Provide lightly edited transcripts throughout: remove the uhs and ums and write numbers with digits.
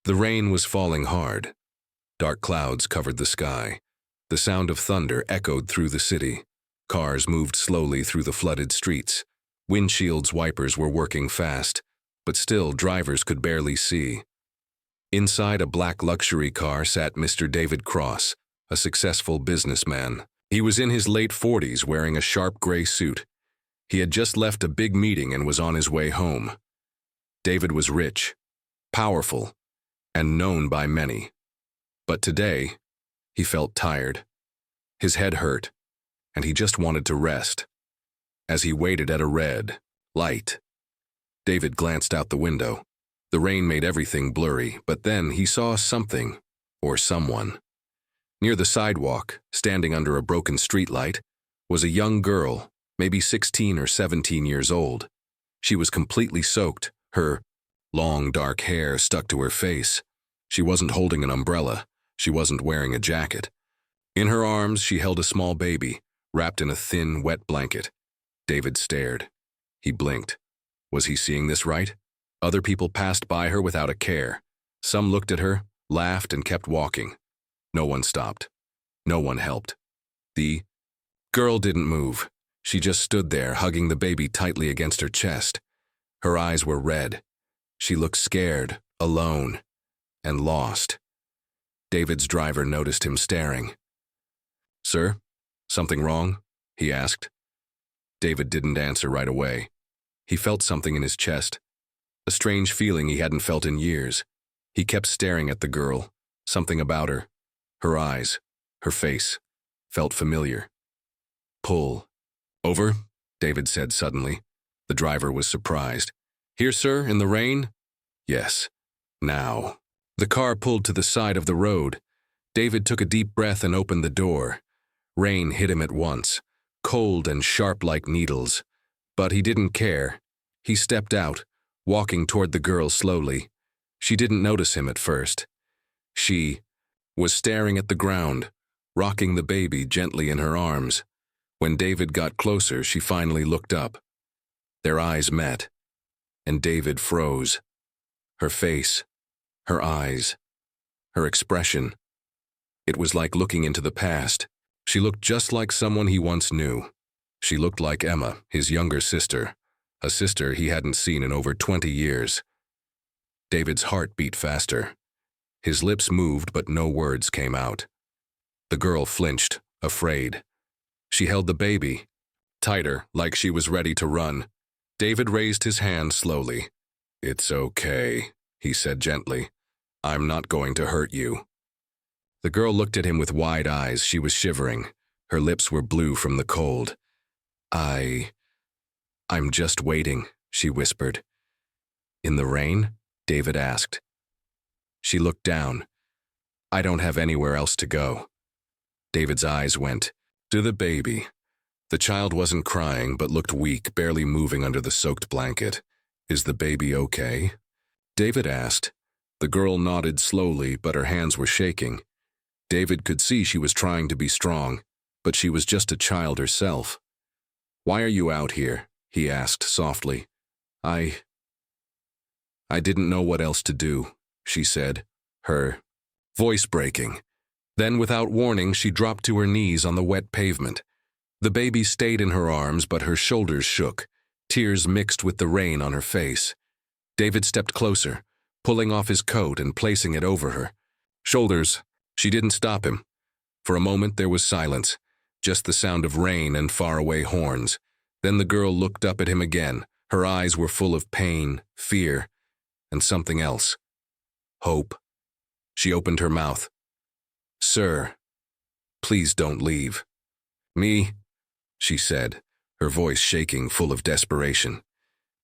The rain was falling hard. Dark clouds covered the sky. The sound of thunder echoed through the city. Cars moved slowly through the flooded streets. Windshields' wipers were working fast, but still drivers could barely see. Inside a black luxury car sat Mr. David Cross, a successful businessman. He was in his late 40s, wearing a sharp gray suit. He had just left a big meeting and was on his way home. David was rich, powerful, and known by many. But today, he felt tired. His head hurt, and he just wanted to rest. As he waited at a red light, David glanced out the window. The rain made everything blurry, but then he saw something, or someone. Near the sidewalk, standing under a broken streetlight, was a young girl, maybe 16 or 17 years old. She was completely soaked, her long dark hair stuck to her face. She wasn't holding an umbrella. She wasn't wearing a jacket. In her arms, she held a small baby, wrapped in a thin, wet blanket. David stared. He blinked. Was he seeing this right? Other people passed by her without a care. Some looked at her, laughed, and kept walking. No one stopped. No one helped. The girl didn't move. She just stood there, hugging the baby tightly against her chest. Her eyes were red. She looked scared, alone, and lost. David's driver noticed him staring. "Sir, something wrong?" he asked. David didn't answer right away. He felt something in his chest, a strange feeling he hadn't felt in years. He kept staring at the girl. Something about her, her eyes, her face, felt familiar. "Pull over," David said suddenly. The driver was surprised. "Here, sir, in the rain?" "Yes, now." The car pulled to the side of the road. David took a deep breath and opened the door. Rain hit him at once, cold and sharp like needles. But he didn't care. He stepped out, walking toward the girl slowly. She didn't notice him at first. She was staring at the ground, rocking the baby gently in her arms. When David got closer, she finally looked up. Their eyes met, and David froze. Her face, her eyes, her expression. It was like looking into the past. She looked just like someone he once knew. She looked like Emma, his younger sister, a sister he hadn't seen in over 20 years. David's heart beat faster. His lips moved, but no words came out. The girl flinched, afraid. She held the baby, tighter, like she was ready to run. David raised his hand slowly. "It's okay," he said gently. "I'm not going to hurt you." The girl looked at him with wide eyes. She was shivering. Her lips were blue from the cold. I'm just waiting," she whispered. "In the rain?" David asked. She looked down. "I don't have anywhere else to go." David's eyes went to the baby. The child wasn't crying, but looked weak, barely moving under the soaked blanket. "Is the baby okay?" David asked. The girl nodded slowly, but her hands were shaking. David could see she was trying to be strong, but she was just a child herself. "Why are you out here?" he asked softly. I didn't know what else to do," she said, her voice breaking. Then, without warning, she dropped to her knees on the wet pavement. The baby stayed in her arms, but her shoulders shook. Tears mixed with the rain on her face. David stepped closer, pulling off his coat and placing it over her shoulders. She didn't stop him. For a moment there was silence, just the sound of rain and faraway horns. Then the girl looked up at him again. Her eyes were full of pain, fear, and something else. Hope. She opened her mouth. "Sir, please don't leave." "Me?" she said, her voice shaking, full of desperation.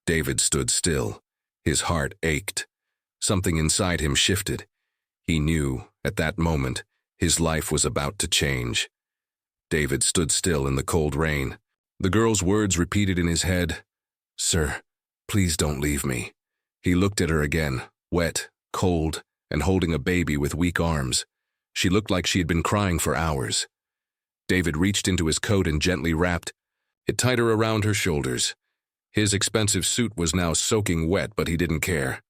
David stood still. His heart ached. Something inside him shifted. He knew, at that moment, his life was about to change. David stood still in the cold rain. The girl's words repeated in his head. "Sir, please don't leave me." He looked at her again, wet, cold, and holding a baby with weak arms. She looked like she had been crying for hours. David reached into his coat and gently wrapped it tighter around her shoulders. His expensive suit was now soaking wet, but he didn't care.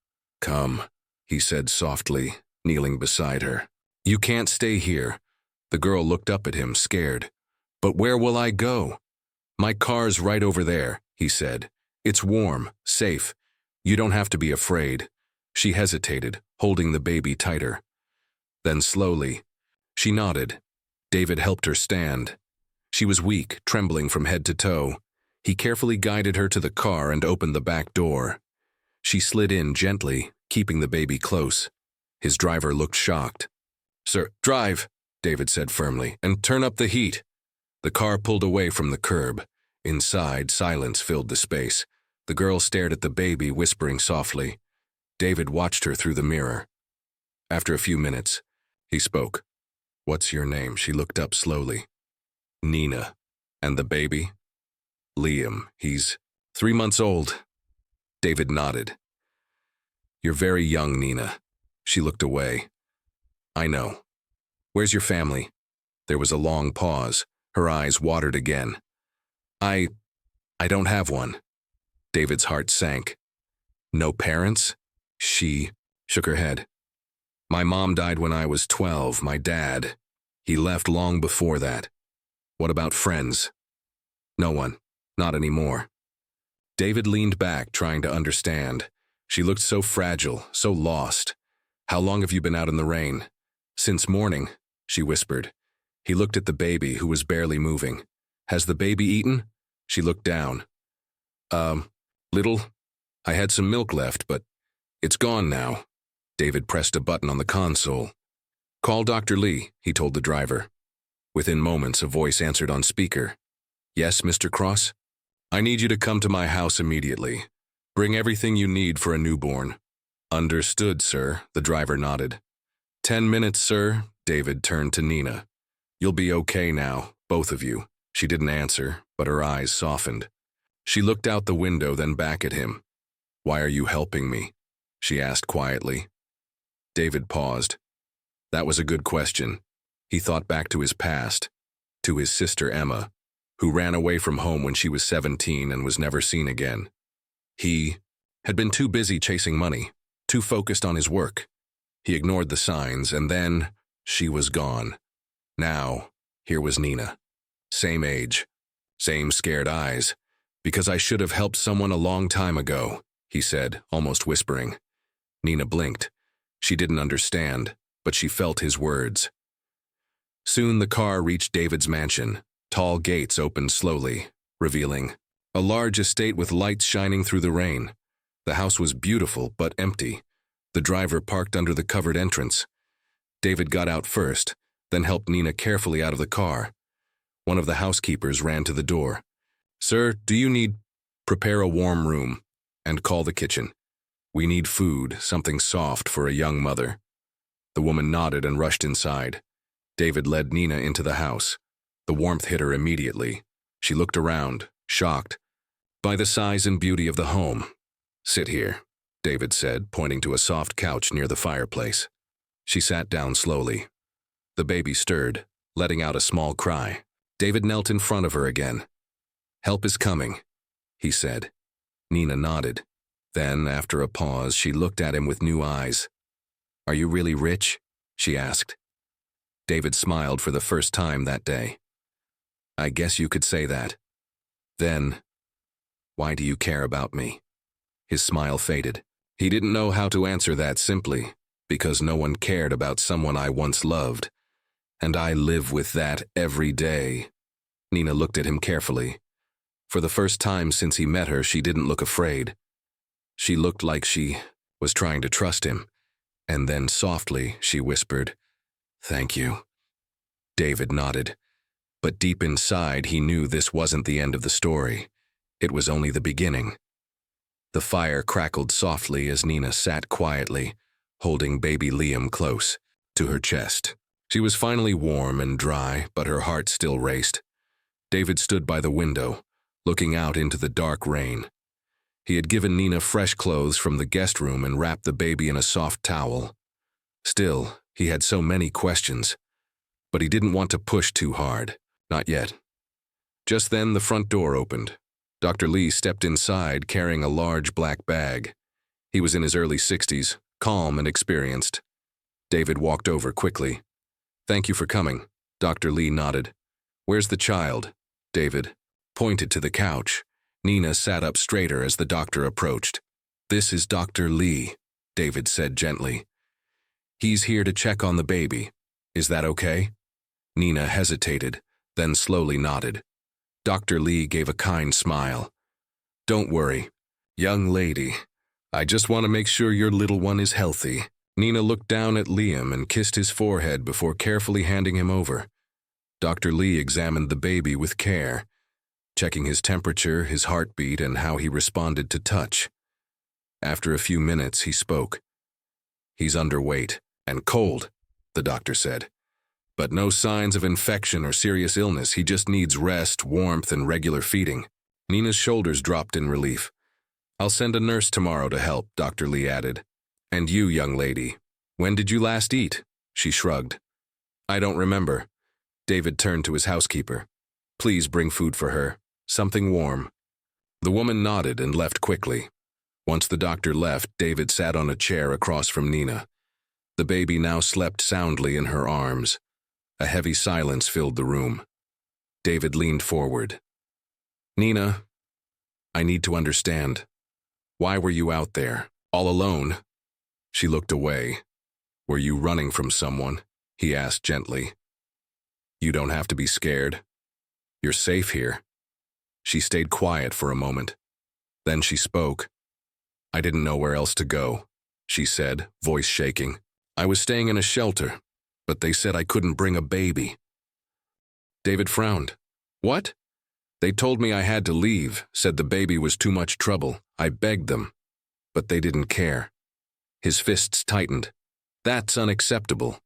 "Come," he said softly, kneeling beside her. You can't stay here. The girl looked up at him, scared. But where will I go? My car's right over there, he said. It's warm, safe. You don't have to be afraid. She hesitated, holding the baby tighter. Then slowly, she nodded. David helped her stand. She was weak, trembling from head to toe. He carefully guided her to the car and opened the back door. She slid in gently, keeping the baby close. His driver looked shocked. Sir, drive, David said firmly, and turn up the heat. The car pulled away from the curb. Inside, silence filled the space. The girl stared at the baby, whispering softly. David watched her through the mirror. After a few minutes, he spoke. What's your name? She looked up slowly. Nina. And the baby? Liam. He's 3 months old. David nodded. You're very young, Nina. She looked away. I know. Where's your family? There was a long pause. Her eyes watered again. I don't have one. David's heart sank. No parents? She shook her head. My mom died when I was 12. My dad, he left long before that. What about friends? No one. Not anymore. David leaned back, trying to understand. She looked so fragile, so lost. How long have you been out in the rain? Since morning, she whispered. He looked at the baby, who was barely moving. Has the baby eaten? She looked down. Little. I had some milk left, but it's gone now. David pressed a button on the console. Call Dr. Lee, he told the driver. Within moments, a voice answered on speaker. Yes, Mr. Cross? I need you to come to my house immediately. Bring everything you need for a newborn. Understood, sir, the driver nodded. 10 minutes, sir, David turned to Nina. You'll be okay now, both of you. She didn't answer, but her eyes softened. She looked out the window, then back at him. Why are you helping me? She asked quietly. David paused. That was a good question. He thought back to his past, to his sister Emma, who ran away from home when she was 17 and was never seen again. He had been too busy chasing money, too focused on his work. He ignored the signs, and then she was gone. Now, here was Nina. Same age, same scared eyes. Because I should have helped someone a long time ago, he said, almost whispering. Nina blinked. She didn't understand, but she felt his words. Soon the car reached David's mansion. Tall gates opened slowly, revealing a large estate with lights shining through the rain. The house was beautiful but empty. The driver parked under the covered entrance. David got out first, then helped Nina carefully out of the car. One of the housekeepers ran to the door. Sir, do you need? Prepare a warm room and call the kitchen. We need food, something soft for a young mother. The woman nodded and rushed inside. David led Nina into the house. The warmth hit her immediately. She looked around, shocked by the size and beauty of the home. Sit here, David said, pointing to a soft couch near the fireplace. She sat down slowly. The baby stirred, letting out a small cry. David knelt in front of her again. Help is coming, he said. Nina nodded. Then, after a pause, she looked at him with new eyes. Are you really rich? She asked. David smiled for the first time that day. I guess you could say that. Then, why do you care about me? His smile faded. He didn't know how to answer that simply, because no one cared about someone I once loved. And I live with that every day. Nina looked at him carefully. For the first time since he met her, she didn't look afraid. She looked like she was trying to trust him. And then softly, she whispered, Thank you. David nodded. But deep inside, he knew this wasn't the end of the story. It was only the beginning. The fire crackled softly as Nina sat quietly, holding baby Liam close to her chest. She was finally warm and dry, but her heart still raced. David stood by the window, looking out into the dark rain. He had given Nina fresh clothes from the guest room and wrapped the baby in a soft towel. Still, he had so many questions. But he didn't want to push too hard. Not yet. Just then, the front door opened. Dr. Lee stepped inside carrying a large black bag. He was in his early 60s, calm and experienced. David walked over quickly. "Thank you for coming." Dr. Lee nodded. "Where's the child?" David pointed to the couch. Nina sat up straighter as the doctor approached. "This is Dr. Lee," David said gently. "He's here to check on the baby. Is that okay?" Nina hesitated, then slowly nodded. Dr. Lee gave a kind smile. "Don't worry, young lady. I just want to make sure your little one is healthy." Nina looked down at Liam and kissed his forehead before carefully handing him over. Dr. Lee examined the baby with care, checking his temperature, his heartbeat, and how he responded to touch. After a few minutes, he spoke. "He's underweight and cold," the doctor said. "But no signs of infection or serious illness. He just needs rest, warmth, and regular feeding." Nina's shoulders dropped in relief. "I'll send a nurse tomorrow to help," Dr. Lee added. "And you, young lady, when did you last eat?" She shrugged. "I don't remember." David turned to his housekeeper. "Please bring food for her, something warm." The woman nodded and left quickly. Once the doctor left, David sat on a chair across from Nina. The baby now slept soundly in her arms. A heavy silence filled the room. David leaned forward. "Nina, I need to understand. Why were you out there, all alone?" She looked away. "Were you running from someone?" he asked gently. "You don't have to be scared. You're safe here." She stayed quiet for a moment. Then she spoke. "I didn't know where else to go," she said, voice shaking. "I was staying in a shelter, but they said I couldn't bring a baby." David frowned. "What?" "They told me I had to leave, said the baby was too much trouble. I begged them, but they didn't care." His fists tightened. "That's unacceptable."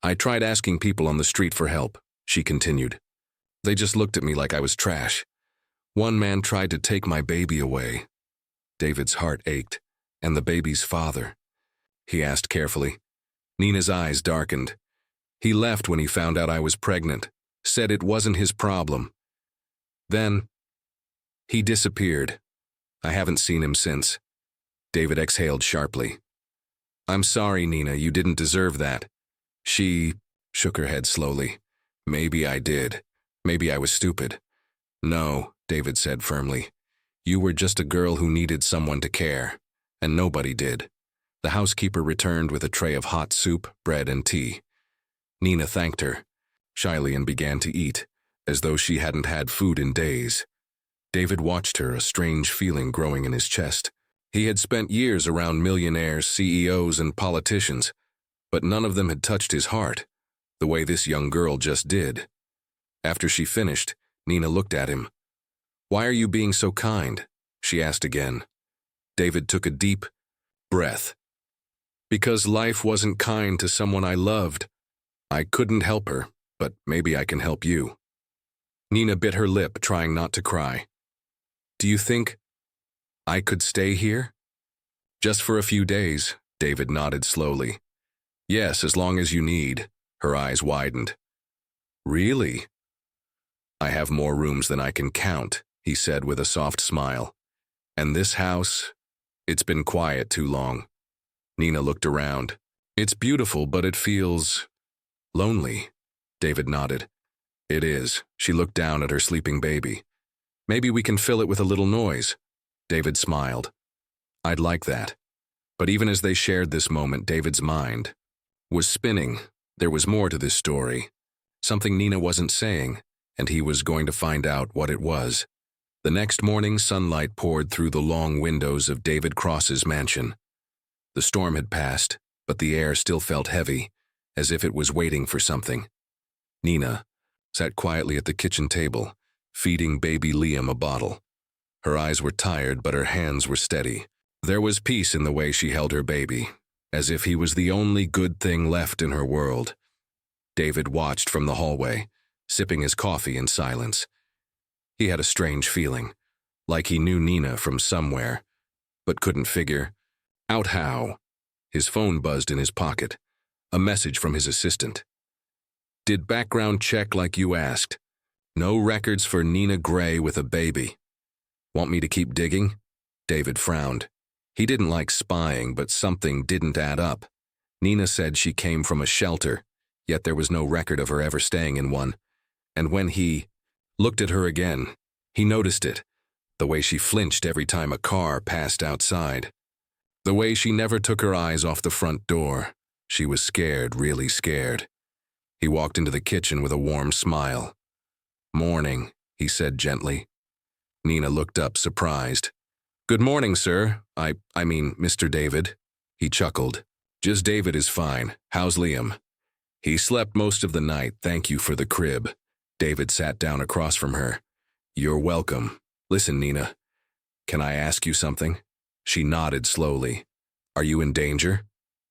"I tried asking people on the street for help," she continued. "They just looked at me like I was trash. One man tried to take my baby away." David's heart ached. "And the baby's father?" he asked carefully. Nina's eyes darkened. "He left when he found out I was pregnant, said it wasn't his problem. Then he disappeared. I haven't seen him since." David exhaled sharply. "I'm sorry, Nina, you didn't deserve that." She shook her head slowly. "Maybe I did. Maybe I was stupid." "No," David said firmly. "You were just a girl who needed someone to care, and nobody did." The housekeeper returned with a tray of hot soup, bread, and tea. Nina thanked her shyly and began to eat, as though she hadn't had food in days. David watched her, a strange feeling growing in his chest. He had spent years around millionaires, CEOs, and politicians, but none of them had touched his heart, the way this young girl just did. After she finished, Nina looked at him. "Why are you being so kind?" she asked again. David took a deep breath. "Because life wasn't kind to someone I loved. I couldn't help her, but maybe I can help you." Nina bit her lip, trying not to cry. "Do you think I could stay here?" "Just for a few days," David nodded slowly. "Yes, as long as you need." Her eyes widened. "Really?" "I have more rooms than I can count," he said with a soft smile. "And this house, it's been quiet too long." Nina looked around. "It's beautiful, but it feels lonely." David nodded. "It is." She looked down at her sleeping baby. "Maybe we can fill it with a little noise." David smiled. "I'd like that." But even as they shared this moment, David's mind was spinning. There was more to this story. Something Nina wasn't saying, and he was going to find out what it was. The next morning, sunlight poured through the long windows of David Cross's mansion. The storm had passed, but the air still felt heavy, as if it was waiting for something. Nina sat quietly at the kitchen table, feeding baby Liam a bottle. Her eyes were tired, but her hands were steady. There was peace in the way she held her baby, as if he was the only good thing left in her world. David watched from the hallway, sipping his coffee in silence. He had a strange feeling, like he knew Nina from somewhere, but couldn't figure out how. His phone buzzed in his pocket, a message from his assistant. "Did background check like you asked. No records for Nina Gray with a baby. Want me to keep digging?" David frowned. He didn't like spying, but something didn't add up. Nina said she came from a shelter, yet there was no record of her ever staying in one. And when he looked at her again, he noticed it, the way she flinched every time a car passed outside. The way she never took her eyes off the front door. She was scared, really scared. He walked into the kitchen with a warm smile. "Morning," he said gently. Nina looked up, surprised. "Good morning, sir. I mean, Mr. David." He chuckled. "Just David is fine. How's Liam?" "He slept most of the night, thank you for the crib." David sat down across from her. "You're welcome. Listen, Nina, can I ask you something?" She nodded slowly. "Are you in danger?"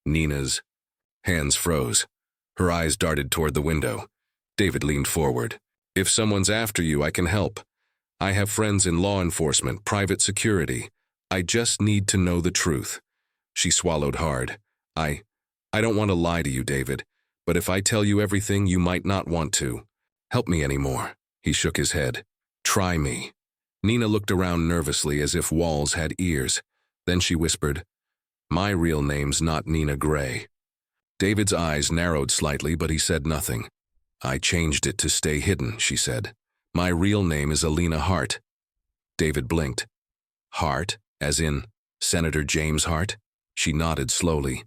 Nina's hands froze. Her eyes darted toward the window. David leaned forward. "If someone's after you, I can help. I have friends in law enforcement, private security. I just need to know the truth." She swallowed hard. I don't want to lie to you, David, but if I tell you everything, you might not want to. Help me anymore." He shook his head. "Try me." Nina looked around nervously as if walls had ears. Then she whispered, "My real name's not Nina Gray." David's eyes narrowed slightly, but he said nothing. "I changed it to stay hidden," she said. "My real name is Alina Hart." David blinked. "Hart, as in Senator James Hart?" She nodded slowly.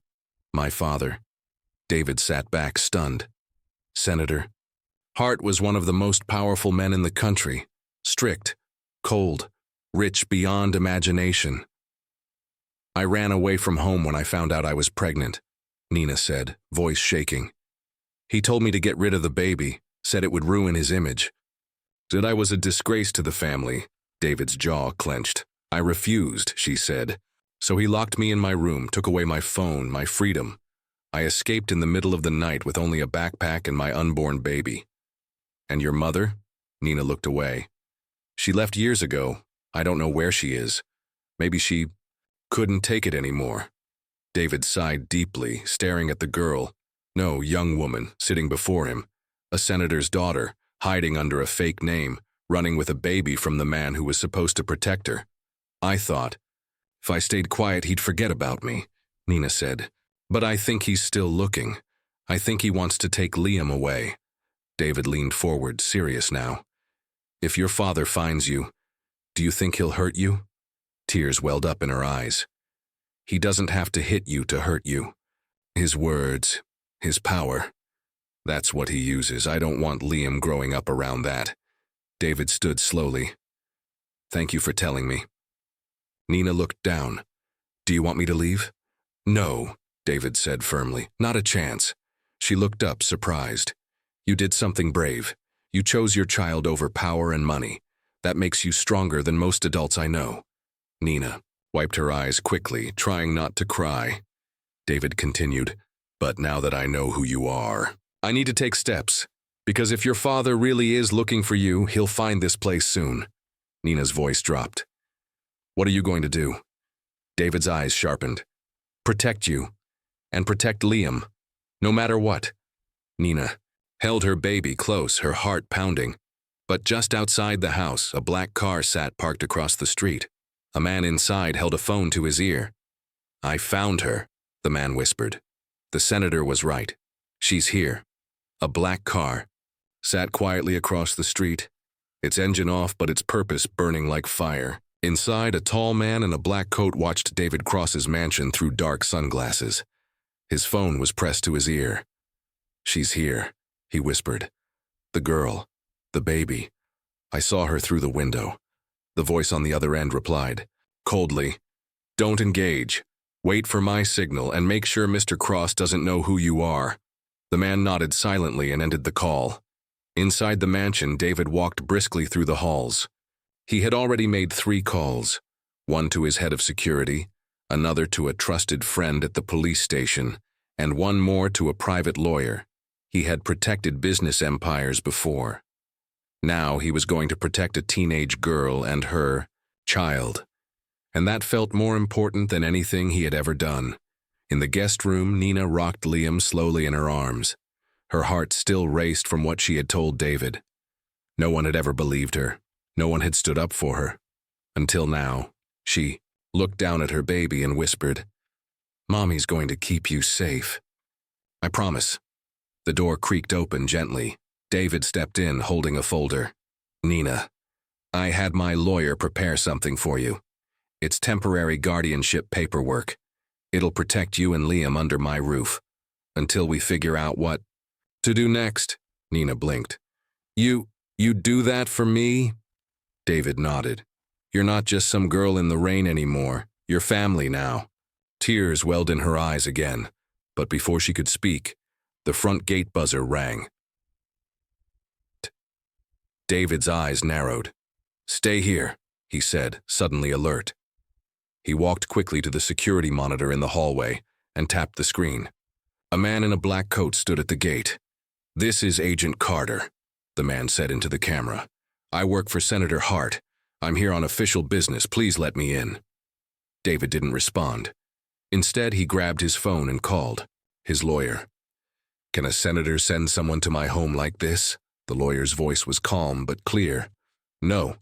"My father." David sat back, stunned. "Senator?" Hart was one of the most powerful men in the country. Strict, cold, rich beyond imagination. "I ran away from home when I found out I was pregnant," Nina said, voice shaking. "He told me to get rid of the baby, said it would ruin his image. Said I was a disgrace to the family." David's jaw clenched. "I refused," she said. "So he locked me in my room, took away my phone, my freedom. I escaped in the middle of the night with only a backpack and my unborn baby." "And your mother?" Nina looked away. "She left years ago. I don't know where she is. Maybe she couldn't take it anymore." David sighed deeply, staring at the girl, no, young woman, sitting before him, a senator's daughter, hiding under a fake name, running with a baby from the man who was supposed to protect her. "I thought, if I stayed quiet, he'd forget about me," Nina said. "But I think he's still looking. I think he wants to take Liam away." David leaned forward, serious now. "If your father finds you, do you think he'll hurt you?" Tears welled up in her eyes. "He doesn't have to hit you to hurt you. His words, his power, that's what he uses. I don't want Liam growing up around that." David stood slowly. "Thank you for telling me." Nina looked down. "Do you want me to leave?" "No," David said firmly. "Not a chance." She looked up, surprised. "You did something brave. You chose your child over power and money. That makes you stronger than most adults I know." Nina wiped her eyes quickly, trying not to cry. David continued, "But now that I know who you are, I need to take steps. Because if your father really is looking for you, he'll find this place soon." Nina's voice dropped. "What are you going to do?" David's eyes sharpened. "Protect you. And protect Liam. No matter what." Nina held her baby close, her heart pounding. But just outside the house, a black car sat parked across the street. A man inside held a phone to his ear. "I found her," the man whispered. The senator was right. "She's here." A black car sat quietly across the street, its engine off but its purpose burning like fire. Inside, a tall man in a black coat watched David cross his mansion through dark sunglasses. His phone was pressed to his ear. "She's here," he whispered. "The girl, the baby. I saw her through the window." The voice on the other end replied, coldly, "Don't engage. Wait for my signal and make sure Mr. Cross doesn't know who you are." The man nodded silently and ended the call. Inside the mansion, David walked briskly through the halls. He had already made 3 calls, one to his head of security, another to a trusted friend at the police station, and one more to a private lawyer. He had protected business empires before. Now he was going to protect a teenage girl and her child. And that felt more important than anything he had ever done. In the guest room, Nina rocked Liam slowly in her arms. Her heart still raced from what she had told David. No one had ever believed her. No one had stood up for her. Until now, she looked down at her baby and whispered, "Mommy's going to keep you safe. I promise." The door creaked open gently. David stepped in, holding a folder. "Nina, I had my lawyer prepare something for you. It's temporary guardianship paperwork. It'll protect you and Liam under my roof, until we figure out what to do next." Nina blinked. You do that for me?" David nodded. "You're not just some girl in the rain anymore. You're family now." Tears welled in her eyes again, but before she could speak, the front gate buzzer rang. David's eyes narrowed. "Stay here," he said, suddenly alert. He walked quickly to the security monitor in the hallway and tapped the screen. A man in a black coat stood at the gate. "This is Agent Carter," the man said into the camera. "I work for Senator Hart. I'm here on official business. Please let me in." David didn't respond. Instead, he grabbed his phone and called his lawyer. "Can a senator send someone to my home like this?" The lawyer's voice was calm but clear. "No.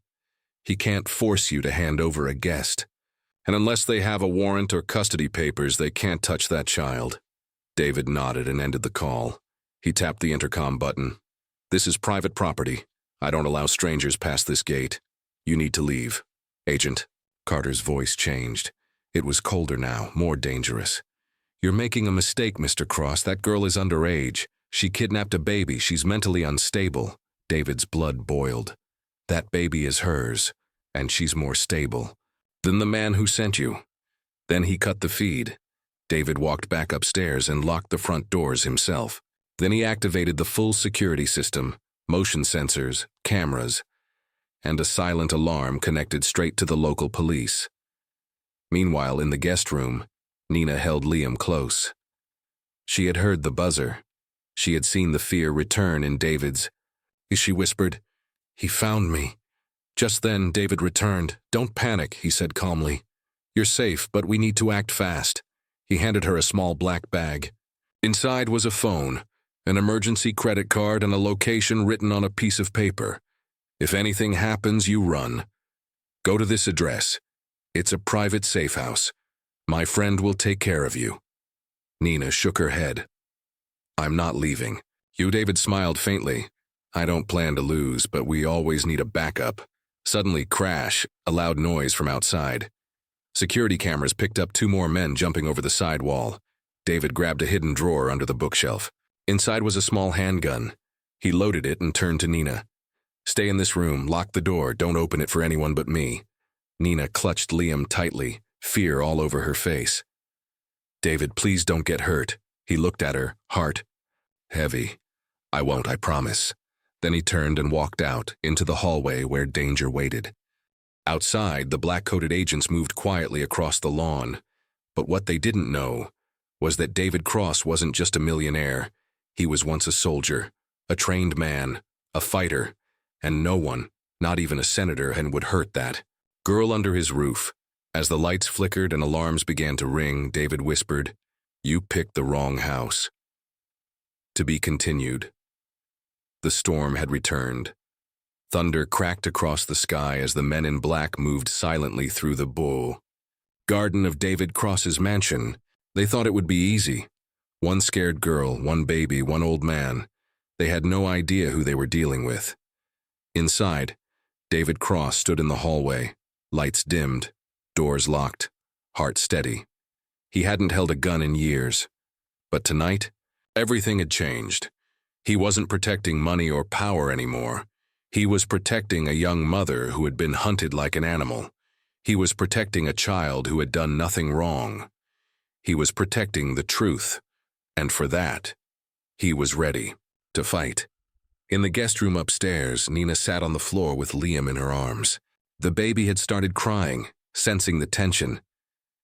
He can't force you to hand over a guest. And unless they have a warrant or custody papers, they can't touch that child." David nodded and ended the call. He tapped the intercom button. "This is private property. I don't allow strangers past this gate. You need to leave." "Agent." Carter's voice changed. It was colder now, more dangerous. "You're making a mistake, Mr. Cross. That girl is underage. She kidnapped a baby. She's mentally unstable." David's blood boiled. "That baby is hers, and she's more stable than the man who sent you." Then he cut the feed. David walked back upstairs and locked the front doors himself. Then he activated the full security system, motion sensors, cameras, and a silent alarm connected straight to the local police. Meanwhile, in the guest room, Nina held Liam close. She had heard the buzzer. She had seen the fear return in David's. She whispered, "He found me." Just then, David returned. "Don't panic," he said calmly. "You're safe, but we need to act fast." He handed her a small black bag. Inside was a phone, an emergency credit card, and a location written on a piece of paper. "If anything happens, you run. Go to this address. It's a private safe house. My friend will take care of you." Nina shook her head. "I'm not leaving." David smiled faintly. "I don't plan to lose, but we always need a backup." Suddenly, crash, a loud noise from outside. Security cameras picked up 2 more men jumping over the side wall. David grabbed a hidden drawer under the bookshelf. Inside was a small handgun. He loaded it and turned to Nina. "Stay in this room, lock the door, don't open it for anyone but me." Nina clutched Liam tightly, fear all over her face. "David, please don't get hurt." He looked at her, heart heavy. "I won't, I promise." Then he turned and walked out, into the hallway where danger waited. Outside, the black-coated agents moved quietly across the lawn. But what they didn't know was that David Cross wasn't just a millionaire. He was once a soldier, a trained man, a fighter, and no one, not even a senator, would hurt that girl under his roof. As the lights flickered and alarms began to ring, David whispered, "You picked the wrong house." To be continued. The storm had returned. Thunder cracked across the sky as the men in black moved silently through the garden of David Cross's mansion. They thought it would be easy. 1 scared girl, 1 baby, 1 old man. They had no idea who they were dealing with. Inside, David Cross stood in the hallway, lights dimmed, doors locked, heart steady. He hadn't held a gun in years. But tonight, everything had changed. He wasn't protecting money or power anymore. He was protecting a young mother who had been hunted like an animal. He was protecting a child who had done nothing wrong. He was protecting the truth. And for that, he was ready to fight. In the guest room upstairs, Nina sat on the floor with Liam in her arms. The baby had started crying, sensing the tension.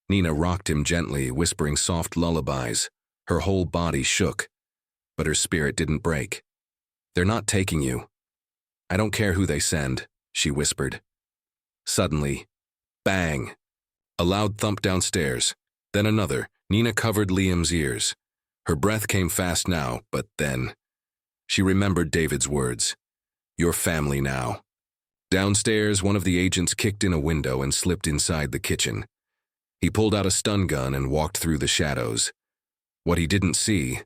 Nina rocked him gently, whispering soft lullabies. Her whole body shook, but her spirit didn't break. "They're not taking you. I don't care who they send," she whispered. Suddenly, bang! A loud thump downstairs, then another. Nina covered Liam's ears. Her breath came fast now, but then she remembered David's words. "Your family now." Downstairs, one of the agents kicked in a window and slipped inside the kitchen. He pulled out a stun gun and walked through the shadows. What he didn't see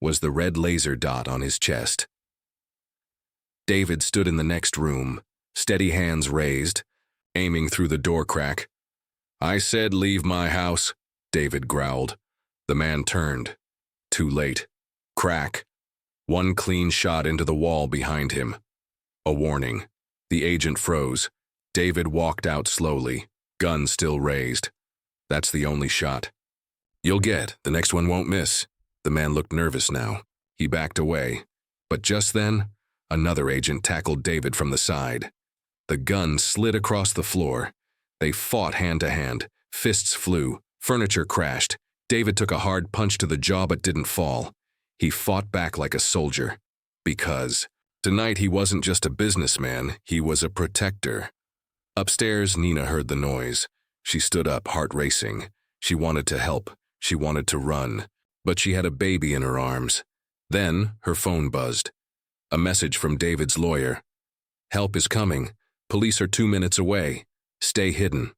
was the red laser dot on his chest. David stood in the next room, steady hands raised, aiming through the door crack. "I said leave my house," David growled. The man turned. Too late. Crack. One clean shot into the wall behind him. A warning. The agent froze. David walked out slowly, gun still raised. "That's the only shot." "You'll get. The next one won't miss." The man looked nervous now. He backed away. But just then, another agent tackled David from the side. The gun slid across the floor. They fought hand to hand. Fists flew. Furniture crashed. David took a hard punch to the jaw but didn't fall. He fought back like a soldier. Because tonight he wasn't just a businessman, he was a protector. Upstairs, Nina heard the noise. She stood up, heart racing. She wanted to help. She wanted to run. But she had a baby in her arms. Then, her phone buzzed. A message from David's lawyer. "Help is coming. Police are 2 minutes away. Stay hidden."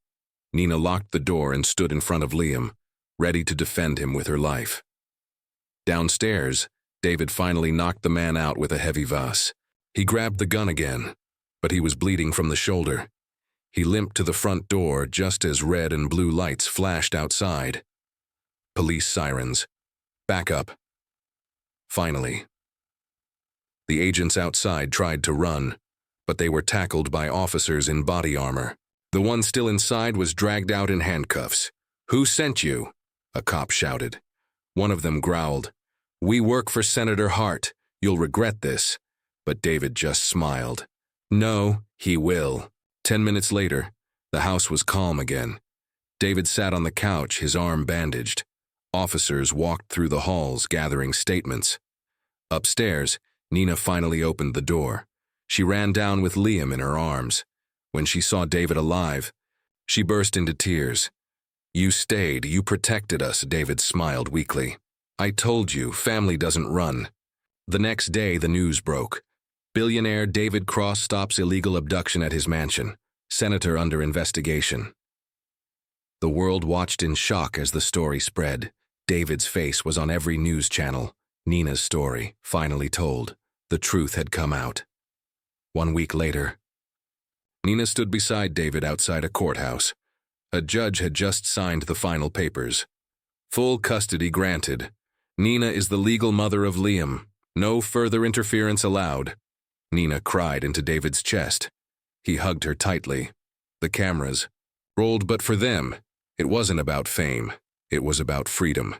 Nina locked the door and stood in front of Liam, ready to defend him with her life. Downstairs, David finally knocked the man out with a heavy vase. He grabbed the gun again, but he was bleeding from the shoulder. He limped to the front door just as red and blue lights flashed outside. Police sirens. "Back up." Finally. The agents outside tried to run, but they were tackled by officers in body armor. The one still inside was dragged out in handcuffs. "Who sent you?" a cop shouted. One of them growled, "We work for Senator Hart. You'll regret this." But David just smiled. "No, he will." 10 minutes later, the house was calm again. David sat on the couch, his arm bandaged. Officers walked through the halls, gathering statements. Upstairs, Nina finally opened the door. She ran down with Liam in her arms. When she saw David alive, she burst into tears. "You stayed, you protected us," David smiled weakly. "I told you, family doesn't run." The next day, the news broke. Billionaire David Cross stops illegal abduction at his mansion. Senator under investigation. The world watched in shock as the story spread. David's face was on every news channel. Nina's story, finally told. The truth had come out. 1 week later, Nina stood beside David outside a courthouse. A judge had just signed the final papers. Full custody granted. Nina is the legal mother of Liam. No further interference allowed. Nina cried into David's chest. He hugged her tightly. The cameras rolled, but for them, it wasn't about fame. It was about freedom.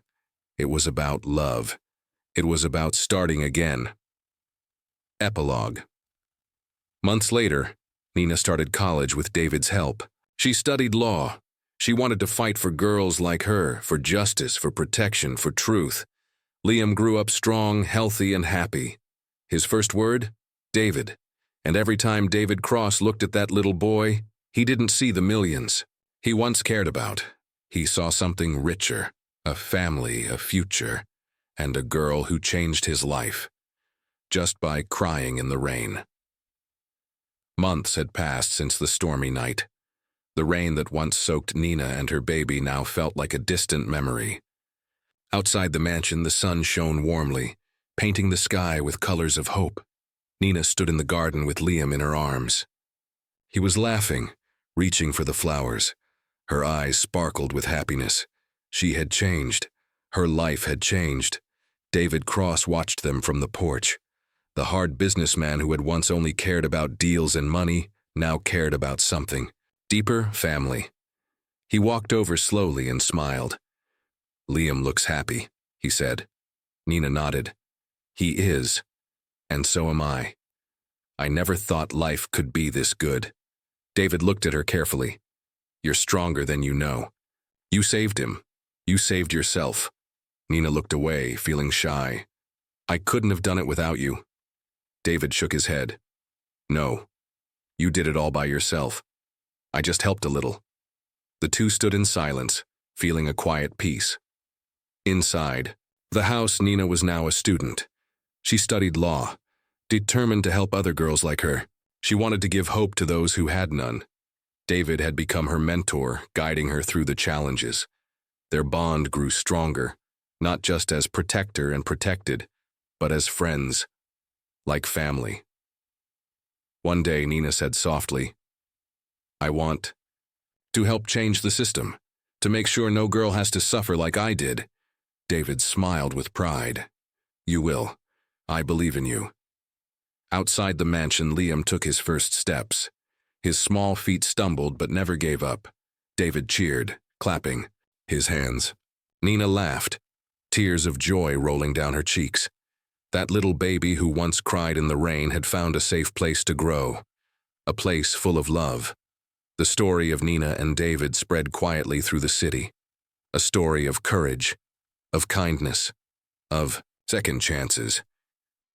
It was about love. It was about starting again. Epilogue. Months later, Nina started college with David's help. She studied law. She wanted to fight for girls like her, for justice, for protection, for truth. Liam grew up strong, healthy, and happy. His first word? David. And every time David Cross looked at that little boy, he didn't see the millions he once cared about. He saw something richer, a family, a future, and a girl who changed his life, just by crying in the rain. Months had passed since the stormy night. The rain that once soaked Nina and her baby now felt like a distant memory. Outside the mansion, the sun shone warmly, painting the sky with colors of hope. Nina stood in the garden with Liam in her arms. He was laughing, reaching for the flowers. Her eyes sparkled with happiness. She had changed. Her life had changed. David Cross watched them from the porch. The hard businessman who had once only cared about deals and money now cared about something. Deeper, family. He walked over slowly and smiled. "Liam looks happy," he said. Nina nodded. "He is. And so am I. I never thought life could be this good." David looked at her carefully. "You're stronger than you know. You saved him. You saved yourself." Nina looked away, feeling shy. "I couldn't have done it without you." David shook his head. "No. You did it all by yourself. I just helped a little." The two stood in silence, feeling a quiet peace. Inside the house, Nina was now a student. She studied law, determined to help other girls like her. She wanted to give hope to those who had none. David had become her mentor, guiding her through the challenges. Their bond grew stronger, not just as protector and protected, but as friends, like family. One day, Nina said softly, "I want to help change the system, to make sure no girl has to suffer like I did." David smiled with pride. "You will. I believe in you." Outside the mansion, Liam took his first steps. His small feet stumbled but never gave up. David cheered, clapping his hands. Nina laughed, tears of joy rolling down her cheeks. That little baby who once cried in the rain had found a safe place to grow, a place full of love. The story of Nina and David spread quietly through the city, a story of courage, of kindness, of second chances.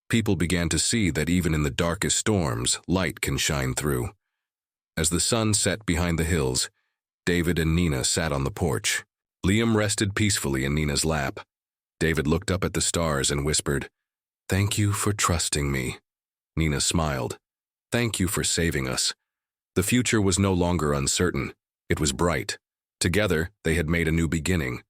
People began to see that even in the darkest storms, light can shine through. As the sun set behind the hills, David and Nina sat on the porch. Liam rested peacefully in Nina's lap. David looked up at the stars and whispered, "Thank you for trusting me." Nina smiled. "Thank you for saving us." The future was no longer uncertain. It was bright. Together, they had made a new beginning,